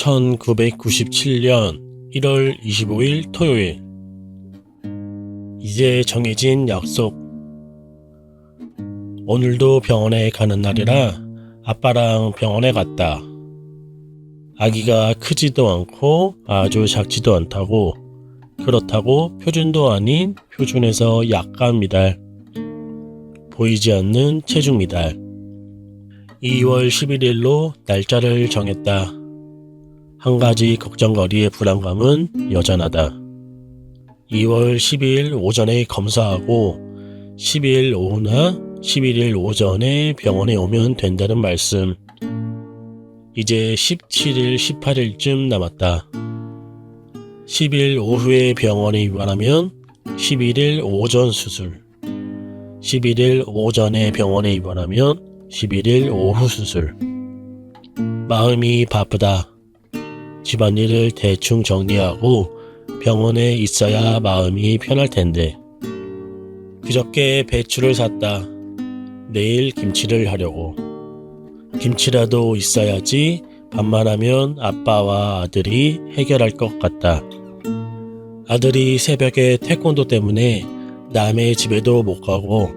1997년 1월 25일 토요일. 이제 정해진 약속. 오늘도 병원에 가는 날이라 아빠랑 병원에 갔다. 아기가 크지도 않고 아주 작지도 않다고, 그렇다고 표준도 아닌 표준에서 약간 미달, 보이지 않는 체중 미달. 2월 11일로 날짜를 정했다. 한 가지 걱정거리의 불안감은 여전하다. 2월 12일 오전에 검사하고 12일 오후나 11일 오전에 병원에 오면 된다는 말씀. 이제 17일, 18일쯤 남았다. 10일 오후에 병원에 입원하면 11일 오전 수술, 11일 오전에 병원에 입원하면 11일 오후 수술. 마음이 바쁘다. 집안일을 대충 정리하고 병원에 있어야 마음이 편할 텐데. 그저께 배추를 샀다. 내일 김치를 하려고. 김치라도 있어야지 밥만 하면 아빠와 아들이 해결할 것 같다. 아들이 새벽에 태권도 때문에 남의 집에도 못 가고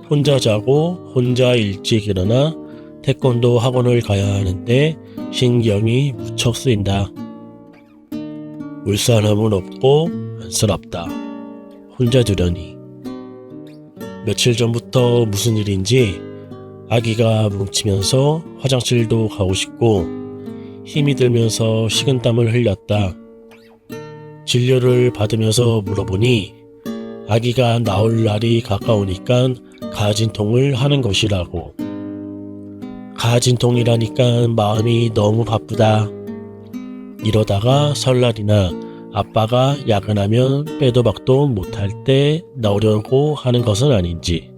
혼자 자고 혼자 일찍 일어나 태권도 학원을 가야 하는데 신경이 무척 쓰인다. 울산함은 없고 안쓰럽다. 혼자 두려니. 며칠 전부터 무슨 일인지 아기가 뭉치면서 화장실도 가고 싶고 힘이 들면서 식은땀을 흘렸다. 진료를 받으면서 물어보니 아기가 나올 날이 가까우니까 가진통을 하는 것이라고. 가진통이라니까 마음이 너무 바쁘다. 이러다가 설날이나 아빠가 야근하면 빼도 박도 못할 때 나오려고 하는 것은 아닌지.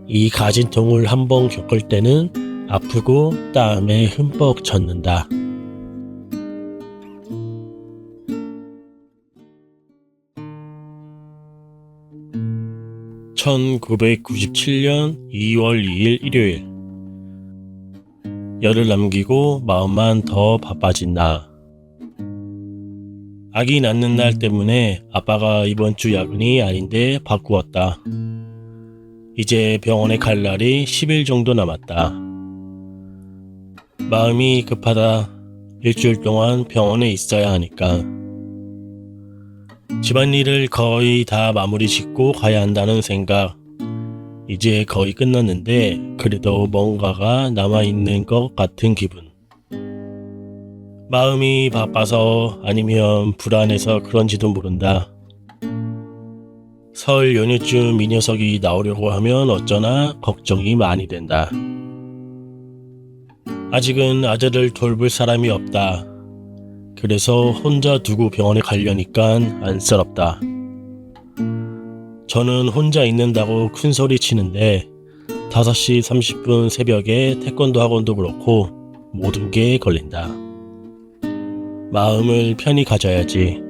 이 가진통을 한번 겪을 때는 아프고 땀에 흠뻑 젖는다. (1997년 2월 2일) 일요일. 열을 남기고 마음만 더 바빠진 나. 아기 낳는 날 때문에 아빠가 이번 주 야근이 아닌데 바꾸었다. 이제 병원에 갈 날이 10일 정도 남았다. 마음이 급하다. 일주일 동안 병원에 있어야 하니까. 집안일을 거의 다 마무리 짓고 가야 한다는 생각. 이제 거의 끝났는데 그래도 뭔가가 남아있는 것 같은 기분. 마음이 바빠서 아니면 불안해서 그런지도 모른다. 설 연휴쯤 이 녀석이 나오려고 하면 어쩌나 걱정이 많이 된다. 아직은 아들을 돌볼 사람이 없다. 그래서 혼자 두고 병원에 가려니까 안쓰럽다. 저는 혼자 있는다고 큰소리 치는데 5시 30분 새벽에 태권도 학원도 그렇고 모든 게 걸린다. 마음을 편히 가져야지.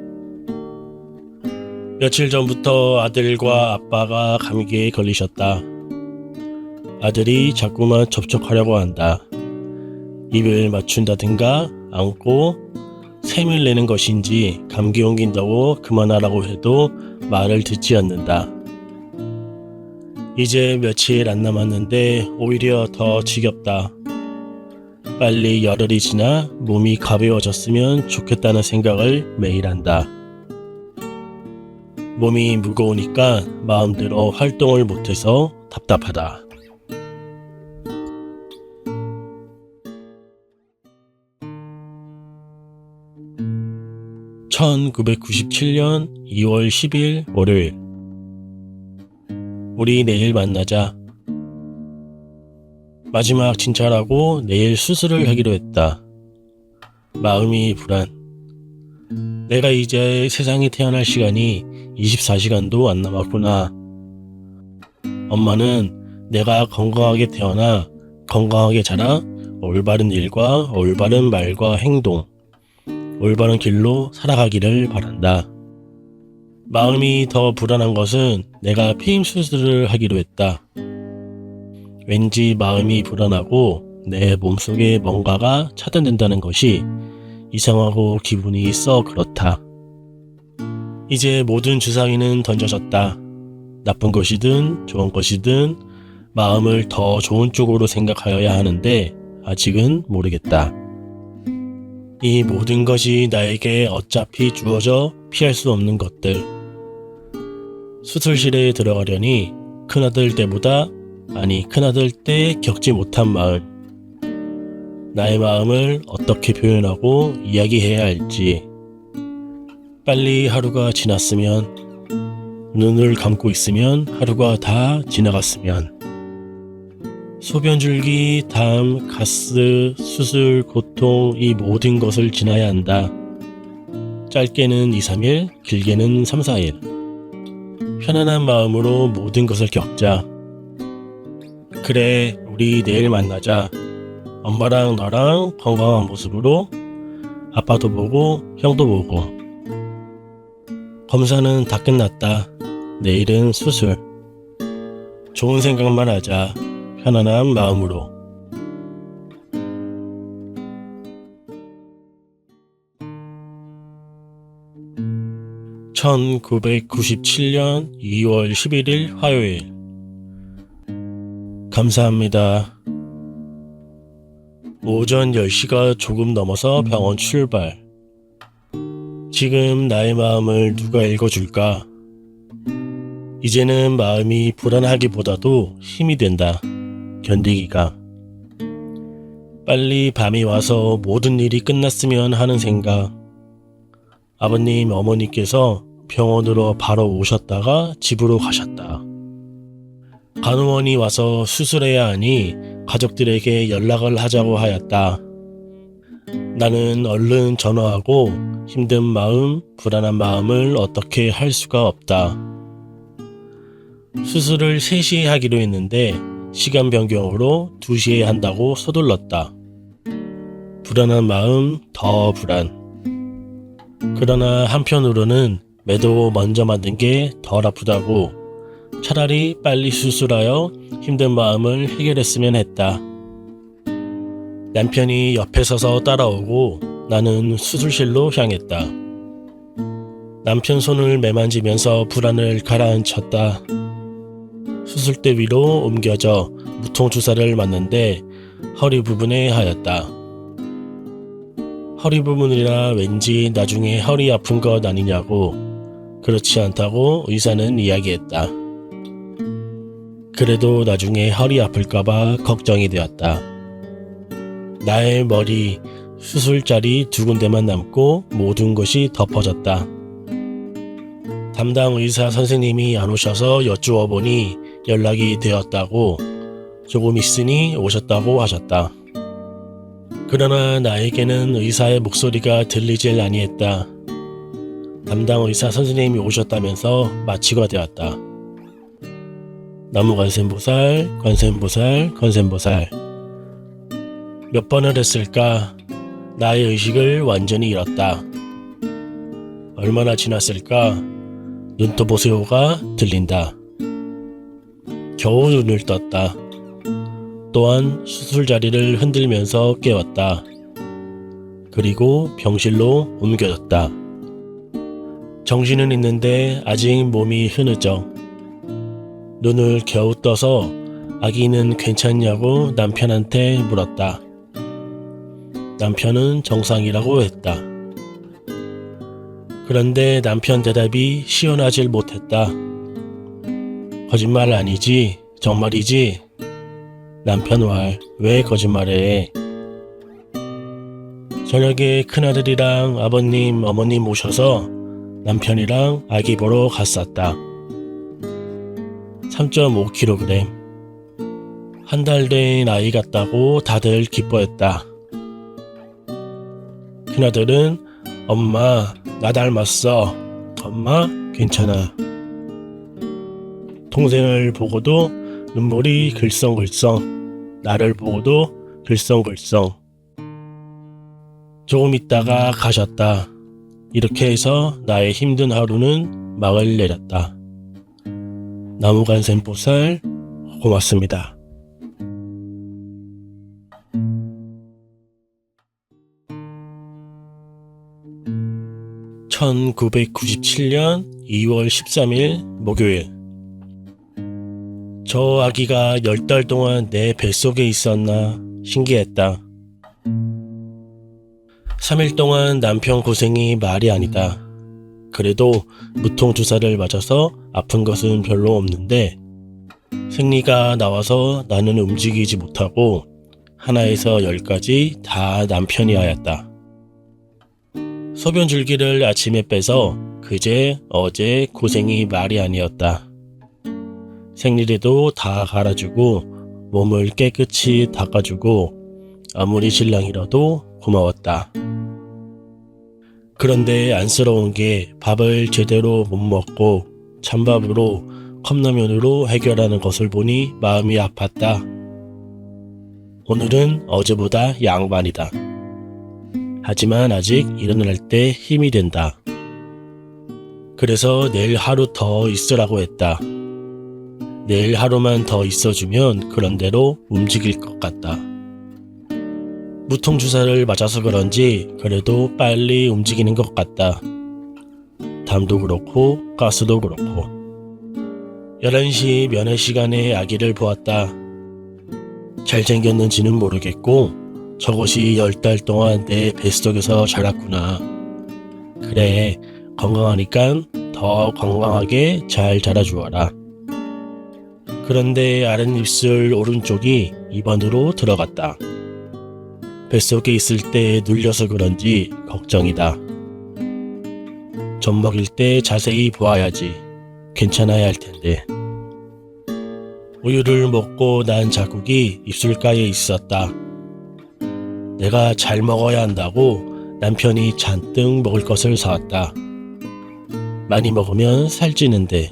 며칠 전부터 아들과 아빠가 감기에 걸리셨다. 아들이 자꾸만 접촉하려고 한다. 입을 맞춘다든가 안고 샘을 내는 것인지 감기 옮긴다고 그만하라고 해도 말을 듣지 않는다. 이제 며칠 안 남았는데 오히려 더 지겹다. 빨리 열흘이 지나 몸이 가벼워졌으면 좋겠다는 생각을 매일 한다. 몸이 무거우니까 마음대로 활동을 못해서 답답하다. (1997년 2월 10일) 월요일. 우리 내일 만나자. 마지막 진찰하고 내일 수술을 하기로 했다. 마음이 불안. 내가 이제 세상에 태어날 시간이 24시간도 안 남았구나. 엄마는 내가 건강하게 태어나 건강하게 자라 올바른 일과 올바른 말과 행동, 올바른 길로 살아가기를 바란다. 마음이 더 불안한 것은 내가 폐임 수술을 하기로 했다. 왠지 마음이 불안하고 내 몸속에 뭔가가 차단된다는 것이 이상하고 기분이 썩 그렇다. 이제 모든 주사위는 던져졌다. 나쁜 것이든 좋은 것이든 마음을 더 좋은 쪽으로 생각하여야 하는데 아직은 모르겠다. 이 모든 것이 나에게 어차피 주어져 피할 수 없는 것들. 수술실에 들어가려니 큰아들 때보다 큰아들 때 겪지 못한 마음. 나의 마음을 어떻게 표현하고 이야기해야 할지. 빨리 하루가 지났으면, 눈을 감고 있으면 하루가 다 지나갔으면. 소변줄기, 담, 가스, 수술, 고통 이 모든 것을 지나야 한다. 짧게는 2, 3일, 길게는 3, 4일. 편안한 마음으로 모든 것을 겪자. 그래, 우리 내일 만나자. 엄마랑 너랑 건강한 모습으로 아빠도 보고 형도 보고. 검사는 다 끝났다. 내일은 수술. 좋은 생각만 하자. 편안한 마음으로. (1997년 2월 11일) 화요일. 감사합니다. 오전 10시가 조금 넘어서 병원 출발. 지금 나의 마음을 누가 읽어줄까? 이제는 마음이 불안하기보다도 힘이 된다. 견디기가. 빨리 밤이 와서 모든 일이 끝났으면 하는 생각. 아버님, 어머니께서 병원으로 바로 오셨다가 집으로 가셨다. 간호원이 와서 수술해야 하니 가족들에게 연락을 하자고 하였다. 나는 얼른 전화하고 힘든 마음, 불안한 마음을 어떻게 할 수가 없다. 수술을 3시에 하기로 했는데 시간 변경으로 2시에 한다고 서둘렀다. 불안한 마음, 더 불안. 그러나 한편으로는 매도 먼저 만든 게 덜 아프다고 차라리 빨리 수술하여 힘든 마음을 해결했으면 했다. 남편이 옆에 서서 따라오고 나는 수술실로 향했다. 남편 손을 매만지면서 불안을 가라앉혔다. 수술대 위로 옮겨져 무통주사를 맞는데 허리 부분에 하였다. 허리 부분이라 왠지 나중에 허리 아픈 것 아니냐고. 그렇지 않다고 의사는 이야기했다. 그래도 나중에 허리 아플까봐 걱정이 되었다. 나의 머리, 수술자리 2군데만 남고 모든 것이 덮어졌다. 담당 의사 선생님이 안 오셔서 여쭈어 보니 연락이 되었다고, 조금 있으니 오셨다고 하셨다. 그러나 나에게는 의사의 목소리가 들리질 아니했다. 담당 의사 선생님이 오셨다면서 마취가 되었다. 나무관세음보살, 관세음보살, 관세음보살. 몇 번을 했을까? 나의 의식을 완전히 잃었다. 얼마나 지났을까? 눈떠 보세요가 들린다. 겨우 눈을 떴다. 또한 수술자리를 흔들면서 깨웠다. 그리고 병실로 옮겨졌다. 정신은 있는데 아직 몸이 흐느적. 눈을 겨우 떠서 아기는 괜찮냐고 남편한테 물었다. 남편은 정상이라고 했다. 그런데 남편 대답이 시원하질 못했다. 거짓말 아니지? 정말이지? 남편 말, 왜 거짓말해? 저녁에 큰아들이랑 아버님, 어머님 오셔서 남편이랑 아기 보러 갔었다. 3.5kg. 한 달 된 아이 같다고 다들 기뻐했다. 큰아들은 엄마, 나 닮았어. 엄마, 괜찮아. 동생을 보고도 눈물이 글썽글썽. 나를 보고도 글썽글썽. 조금 있다가 가셨다. 이렇게 해서 나의 힘든 하루는 막을 내렸다. 나무관세음보살 고맙습니다. 1997년 2월 13일 목요일. 저 아기가 10달 동안 내 뱃속에 있었나 신기했다. 3일 동안 남편 고생이 말이 아니다. 그래도 무통주사를 맞아서 아픈 것은 별로 없는데 생리가 나와서 나는 움직이지 못하고 하나에서 10까지 다 남편이 하였다. 소변 줄기를 아침에 빼서 그제 어제 고생이 말이 아니었다. 생리대도 다 갈아주고 몸을 깨끗이 닦아주고 아무리 신랑이라도 고마웠다. 그런데 안쓰러운 게 밥을 제대로 못 먹고 찬밥으로 컵라면으로 해결하는 것을 보니 마음이 아팠다. 오늘은 어제보다 양반이다. 하지만 아직 일어날 때 힘이 된다. 그래서 내일 하루 더 있으라고 했다. 내일 하루만 더 있어주면 그런대로 움직일 것 같다. 무통주사를 맞아서 그런지 그래도 빨리 움직이는 것 같다. 담도 그렇고 가스도 그렇고. 11시 면회 시간에 아기를 보았다. 잘생겼는지는 모르겠고 저것이 10달 동안 내 뱃속에서 자랐구나. 그래, 건강하니까 더 건강하게 잘 자라주어라. 그런데 아랫입술 오른쪽이 입안으로 들어갔다. 뱃속에 있을 때 눌려서 그런지 걱정이다. 젖 먹일 때 자세히 보아야지. 괜찮아야 할 텐데. 우유를 먹고 난 자국이 입술가에 있었다. 내가 잘 먹어야 한다고 남편이 잔뜩 먹을 것을 사왔다. 많이 먹으면 살찌는데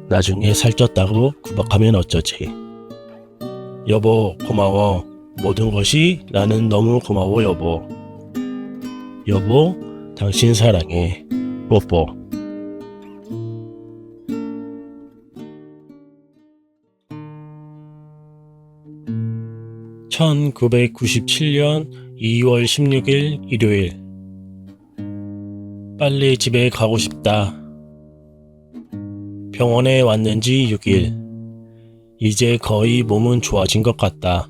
나중에 살쪘다고 구박하면 어쩌지. 여보 고마워. 모든 것이 나는 너무 고마워 여보. 여보 당신 사랑해. 뽀뽀. (1997년 2월 16일) 일요일. 빨리 집에 가고 싶다. 병원에 왔는지 6일. 이제 거의 몸은 좋아진 것 같다.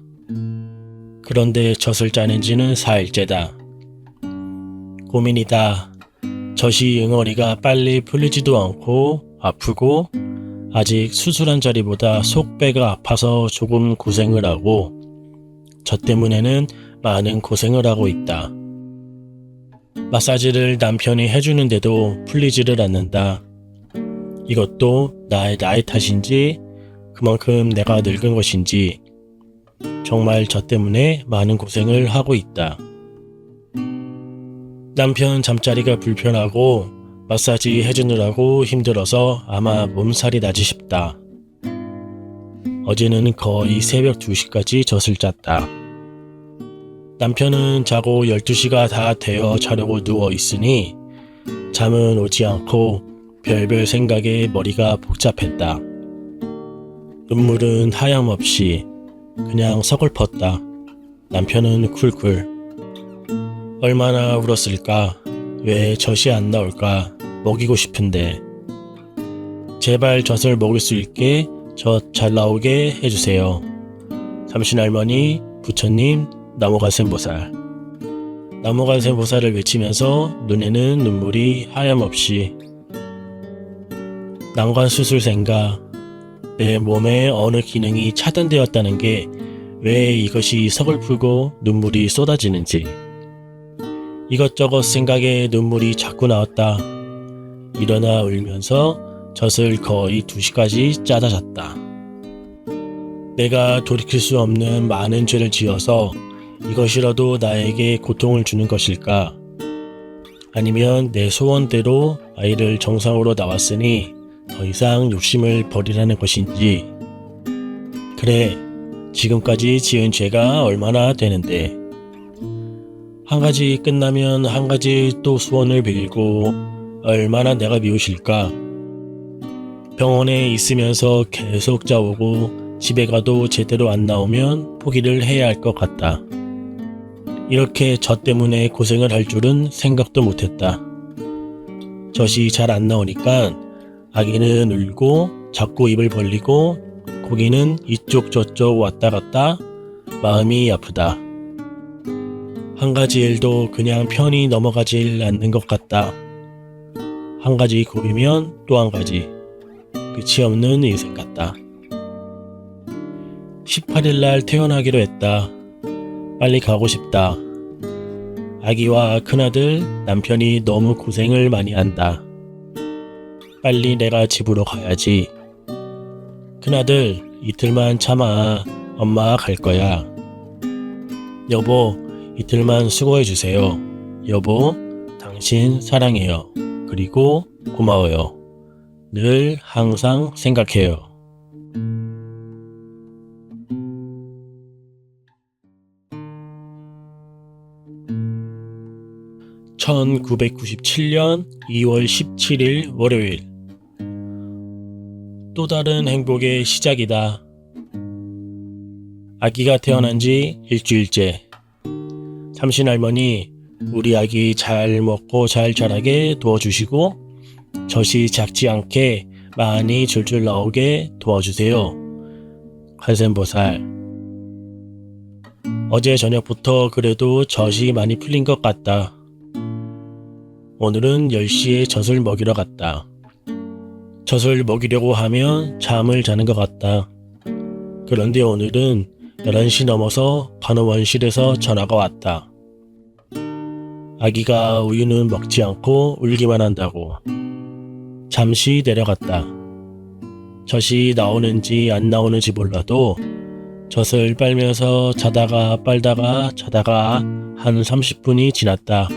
그런데 젖을 짜는 지는 4일째다. 고민이다. 젖이 응어리가 빨리 풀리지도 않고 아프고 아직 수술한 자리보다 속배가 아파서 조금 고생을 하고 저 때문에는 많은 고생을 하고 있다. 마사지를 남편이 해주는데도 풀리지를 않는다. 이것도 나의 나이 탓인지 그만큼 내가 늙은 것인지 정말 저 때문에 많은 고생을 하고 있다. 남편 잠자리가 불편하고 마사지 해주느라고 힘들어서 아마 몸살이 나지 싶다. 어제는 거의 새벽 2시까지 젖을 짰다. 남편은 자고 12시가 다 되어 자려고 누워 있으니 잠은 오지 않고 별별 생각에 머리가 복잡했다. 눈물은 하염없이 그냥 서글펐다. 남편은 쿨쿨. 얼마나 울었을까? 왜 젖이 안 나올까? 먹이고 싶은데. 제발 젖을 먹을 수 있게 젖 잘 나오게 해주세요. 삼신할머니, 부처님, 나무갈샘보살. 나무갈샘보살을 외치면서 눈에는 눈물이 하염없이. 난관 수술 생각. 내 몸의 어느 기능이 차단되었다는 게 왜 이것이 서글프고 눈물이 쏟아지는지. 이것저것 생각에 눈물이 자꾸 나왔다. 일어나 울면서 젖을 거의 2시까지 짜다 잤다. 내가 돌이킬 수 없는 많은 죄를 지어서 이것이라도 나에게 고통을 주는 것일까? 아니면 내 소원대로 아이를 정상으로 낳았으니 더 이상 욕심을 버리라는 것인지. 그래, 지금까지 지은 죄가 얼마나 되는데. 한 가지 끝나면 한 가지 또 소원을 빌고 얼마나 내가 미우실까. 병원에 있으면서 계속 짜오고 집에 가도 제대로 안 나오면 포기를 해야 할 것 같다. 이렇게 저 때문에 고생을 할 줄은 생각도 못했다. 젖이 잘 안 나오니까 아기는 울고 자꾸 입을 벌리고 고기는 이쪽 저쪽 왔다 갔다 마음이 아프다. 한 가지 일도 그냥 편히 넘어가질 않는 것 같다. 한 가지 고비면 또 한 가지. 끝이 없는 인생 같다. 18일 날 퇴원하기로 했다. 빨리 가고 싶다. 아기와 큰아들, 남편이 너무 고생을 많이 한다. 빨리 내가 집으로 가야지. 큰아들, 이틀만 참아. 엄마 갈 거야. 여보, 이틀만 수고해주세요. 여보, 당신 사랑해요. 그리고 고마워요. 늘 항상 생각해요. (1997년 2월 17일) 월요일. 또 다른 행복의 시작이다. 아기가 태어난 지 일주일째. 삼신할머니, 우리 아기 잘 먹고 잘 자라게 도와주시고 젖이 작지 않게 많이 줄줄 나오게 도와주세요. 관세음보살. 어제 저녁부터 그래도 젖이 많이 풀린 것 같다. 오늘은 10시에 젖을 먹이러 갔다. 젖을 먹이려고 하면 잠을 자는 것 같다. 그런데 오늘은 11시 넘어서 간호원실에서 전화가 왔다. 아기가 우유는 먹지 않고 울기만 한다고. 잠시 내려갔다. 젖이 나오는지 안 나오는지 몰라도 젖을 빨면서 자다가 빨다가 자다가 한 30분이 지났다.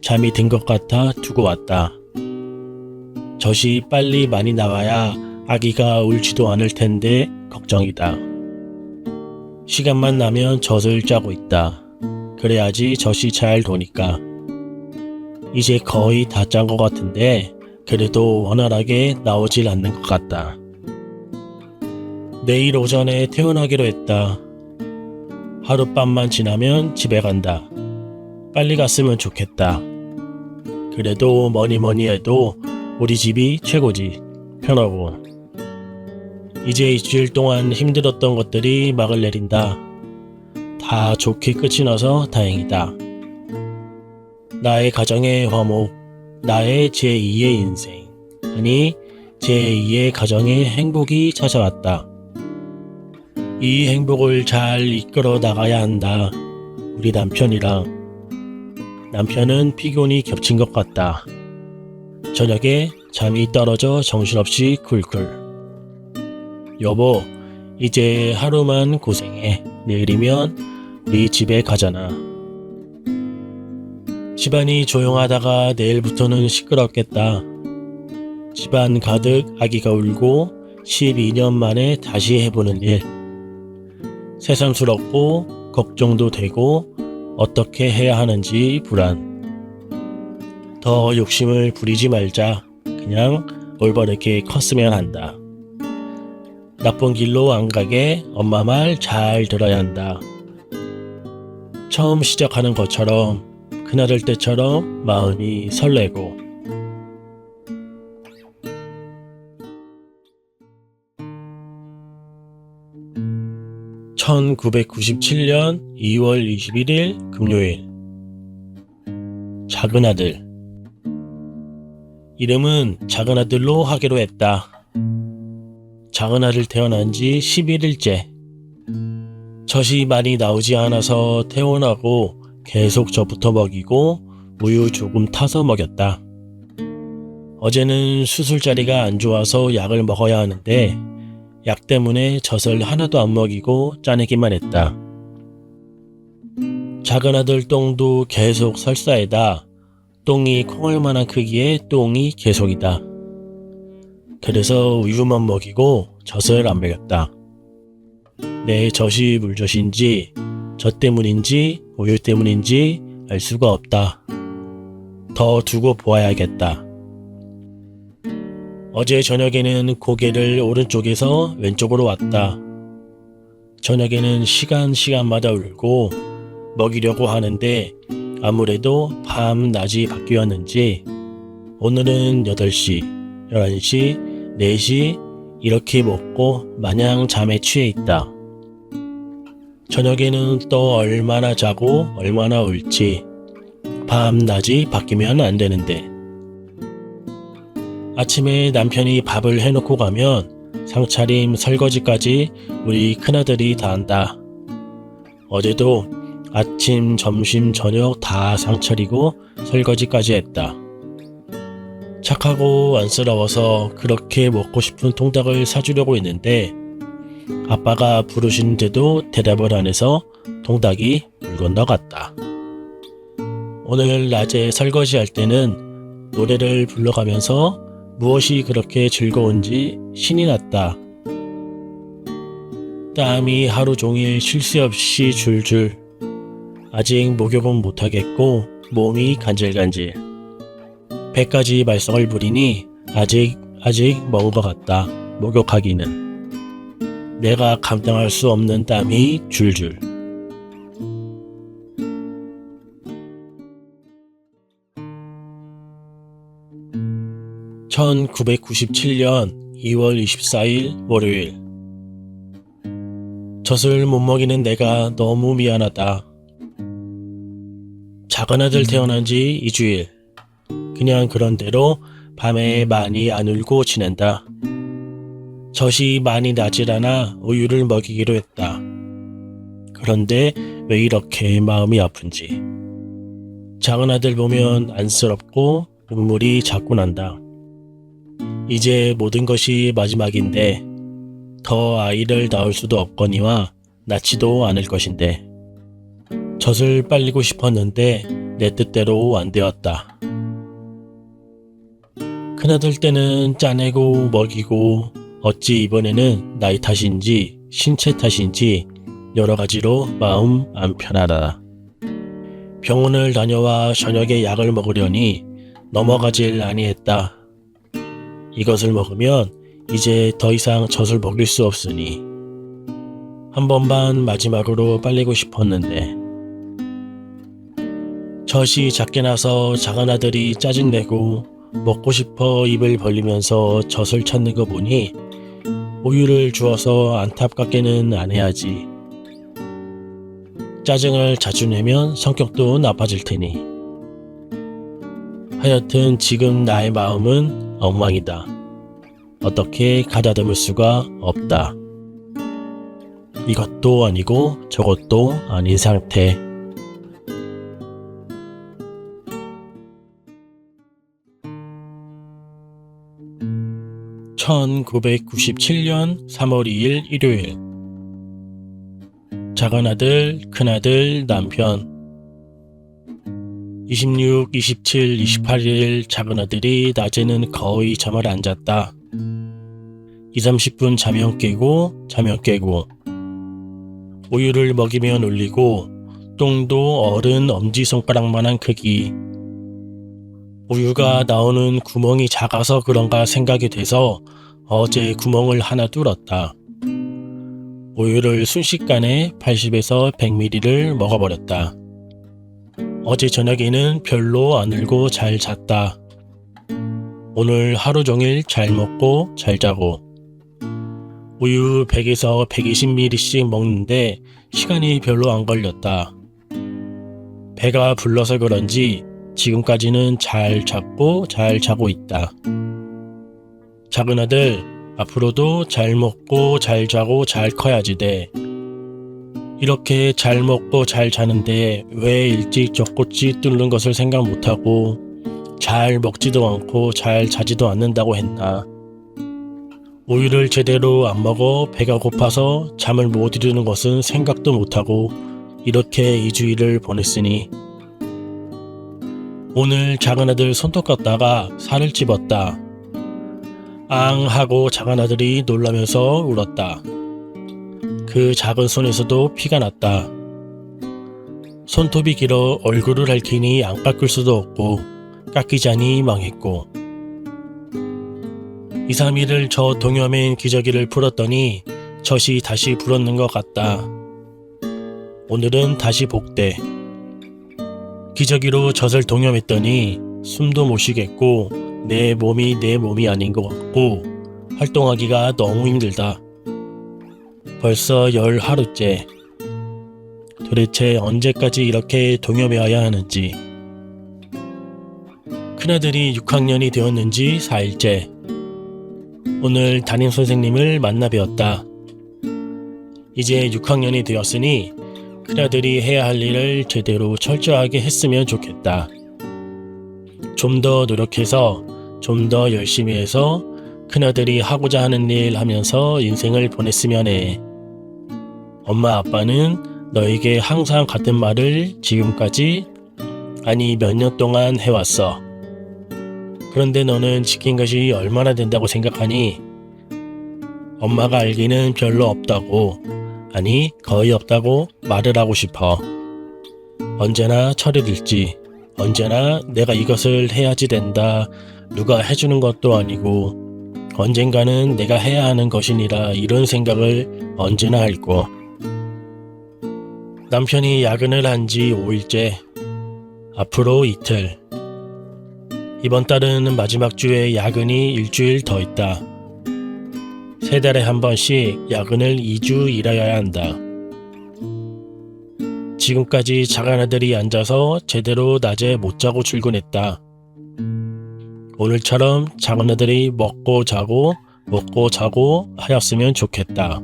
잠이 든 것 같아 두고 왔다. 젖이 빨리 많이 나와야 아기가 울지도 않을 텐데 걱정이다. 시간만 나면 젖을 짜고 있다. 그래야지 젖이 잘 도니까. 이제 거의 다 짠 것 같은데 그래도 원활하게 나오질 않는 것 같다. 내일 오전에 퇴원하기로 했다. 하룻밤만 지나면 집에 간다. 빨리 갔으면 좋겠다. 그래도 뭐니 해도 우리 집이 최고지. 편하고. 이제 일주일 동안 힘들었던 것들이 막을 내린다. 다 좋게 끝이 나서 다행이다. 나의 가정의 화목, 나의 제2의 인생, 아니 제2의 가정의 행복이 찾아왔다. 이 행복을 잘 이끌어 나가야 한다. 우리 남편이랑. 남편은 피곤이 겹친 것 같다. 저녁에 잠이 떨어져 정신없이 쿨쿨. 여보, 이제 하루만 고생해. 내일이면 우리 집에 가잖아. 집안이 조용하다가 내일부터는 시끄럽겠다. 집안 가득 아기가 울고 12년 만에 다시 해보는 일. 새삼스럽고 걱정도 되고 어떻게 해야 하는지 불안. 더 욕심을 부리지 말자. 그냥 올바르게 컸으면 한다. 나쁜 길로 안 가게 엄마 말 잘 들어야 한다. 처음 시작하는 것처럼 그날을 때처럼 마음이 설레고. (1997년 2월 21일) 금요일. 작은아들. 이름은 작은아들로 하기로 했다. 작은아들 태어난 지 11일째. 젖이 많이 나오지 않아서 퇴원하고 계속 젖부터 먹이고 우유 조금 타서 먹였다. 어제는 수술 자리가 안 좋아서 약을 먹어야 하는데 약 때문에 젖을 하나도 안 먹이고 짜내기만 했다. 작은아들 똥도 계속 설사에다 똥이 콩알만한 크기의 똥이 계속이다. 그래서 우유만 먹이고 젖을 안 먹였다. 내 젖이 물젖인지 젖 때문인지 우유 때문인지 알 수가 없다. 더 두고 보아야겠다. 어제 저녁에는 고개를 오른쪽에서 왼쪽으로 왔다. 저녁에는 시간마다 울고 먹이려고 하는데 아무래도 밤 낮이 바뀌었는지 오늘은 8시, 11시, 4시 이렇게 먹고 마냥 잠에 취해 있다. 저녁에는 또 얼마나 자고 얼마나 울지. 밤낮이 바뀌면 안 되는데. 아침에 남편이 밥을 해놓고 가면 상차림 설거지까지 우리 큰아들이 다 한다. 어제도 아침, 점심, 저녁 다 상차리고 설거지까지 했다. 착하고 안쓰러워서 그렇게 먹고 싶은 통닭을 사주려고 했는데 아빠가 부르시는데도 대답을 안 해서 통닭이 물 건너갔다. 오늘 낮에 설거지할 때는 노래를 불러가면서 무엇이 그렇게 즐거운지 신이 났다. 땀이 하루 종일 쉴 새 없이 줄줄. 아직 목욕은 못하겠고 몸이 간질간질. 배까지 말썽을 부리니 아직 먼 것 같다. 목욕하기는. 내가 감당할 수 없는 땀이 줄줄. (1997년 2월 24일) 월요일. 젖을 못 먹이는 내가 너무 미안하다. 작은 아들 태어난 지 2주일. 그냥 그런 대로 밤에 많이 안 울고 지낸다. 젖이 많이 나질 않아 우유를 먹이기로 했다. 그런데 왜 이렇게 마음이 아픈지. 작은 아들 보면 안쓰럽고 눈물이 자꾸 난다. 이제 모든 것이 마지막인데 더 아이를 낳을 수도 없거니와 낳지도 않을 것인데 젖을 빨리고 싶었는데 내 뜻대로 안 되었다. 큰아들 때는 짜내고 먹이고 어찌 이번에는 나이 탓인지 신체 탓인지 여러 가지로 마음 안 편하다. 병원을 다녀와 저녁에 약을 먹으려니 넘어가질 아니했다. 이것을 먹으면 이제 더 이상 젖을 먹일 수 없으니 한 번만 마지막으로 빨리고 싶었는데 젖이 작게 나서 작은 아들이 짜증내고 먹고 싶어 입을 벌리면서 젖을 찾는 거 보니 우유를 주어서 안타깝게는 안 해야지. 짜증을 자주 내면 성격도 나빠질 테니. 하여튼 지금 나의 마음은 엉망이다. 어떻게 가다듬을 수가 없다. 이것도 아니고 저것도 아닌 상태. (1997년 3월 2일) 일요일. 작은아들, 큰아들, 남편. 26, 27, 28일 작은아들이 낮에는 거의 잠을 안 잤다. 20-30분 자면 깨고 우유를 먹이면 울리고 똥도 어른 엄지손가락만한 크기. 우유가 나오는 구멍이 작아서 그런가 생각이 돼서 어제 구멍을 하나 뚫었다. 우유를 순식간에 80에서 100ml를 먹어버렸다. 어제 저녁에는 별로 안 울고 잘 잤다. 오늘 하루 종일 잘 먹고 잘 자고. 우유 100에서 120ml씩 먹는데 시간이 별로 안 걸렸다. 배가 불러서 그런지 지금까지는 잘 잤고 잘 자고 있다. 작은아들, 앞으로도 잘 먹고 잘 자고 잘 커야지 돼. 이렇게 잘 먹고 잘 자는데 왜 일찍 젖꼭지 뚫는 것을 생각 못하고 잘 먹지도 않고 잘 자지도 않는다고 했나. 우유를 제대로 안 먹어 배가 고파서 잠을 못 이루는 것은 생각도 못하고 이렇게 2주일을 보냈으니. 오늘 작은아들 손톱 깎다가 살을 찝었다. 앙 하고 작은아들이 놀라면서 울었다. 그 작은 손에서도 피가 났다. 손톱이 길어 얼굴을 핥히니 안 깎을 수도 없고 깎이자니 망했고. 2-3일을 저 동여맨 기저귀를 풀었더니 젖이 다시 불었는 것 같다. 오늘은 다시 복대. 기저귀로 젖을 동여맸더니 숨도 못 쉬겠고 내 몸이 내 몸이 아닌 것 같고 활동하기가 너무 힘들다. 벌써 10하루째. 도대체 언제까지 이렇게 동요매어야 하는지. 큰아들이 6학년이 되었는지 4일째. 오늘 담임선생님을 만나 뵈었다. 이제 6학년이 되었으니 큰아들이 해야 할 일을 제대로 철저하게 했으면 좋겠다. 좀 더 노력해서 좀 더 열심히 해서 큰아들이 하고자 하는 일 하면서 인생을 보냈으면 해. 엄마 아빠는 너에게 항상 같은 말을 지금까지 아니 몇 년 동안 해왔어. 그런데 너는 지킨 것이 얼마나 된다고 생각하니? 엄마가 알기는 별로 없다고, 아니 거의 없다고 말을 하고 싶어. 언제나 철이 들지. 언제나 내가 이것을 해야지 된다. 누가 해주는 것도 아니고 언젠가는 내가 해야 하는 것이니라 이런 생각을 언제나 할고. 남편이 야근을 한 지 5일째. 앞으로 이틀. 이번 달은 마지막 주에 야근이 일주일 더 있다. 3달에 한 번씩 야근을 2주 일해야 한다. 지금까지 작은아들이 앉아서 제대로 낮에 못 자고 출근했다. 오늘처럼 작은아들이 먹고 자고 하였으면 좋겠다.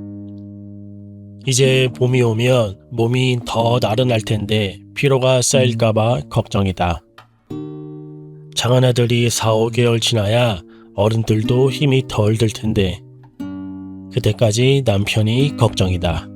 이제 봄이 오면 몸이 더 나른할 텐데 피로가 쌓일까봐 걱정이다. 작은아들이 4-5개월 지나야 어른들도 힘이 덜 들 텐데 그때까지 남편이 걱정이다.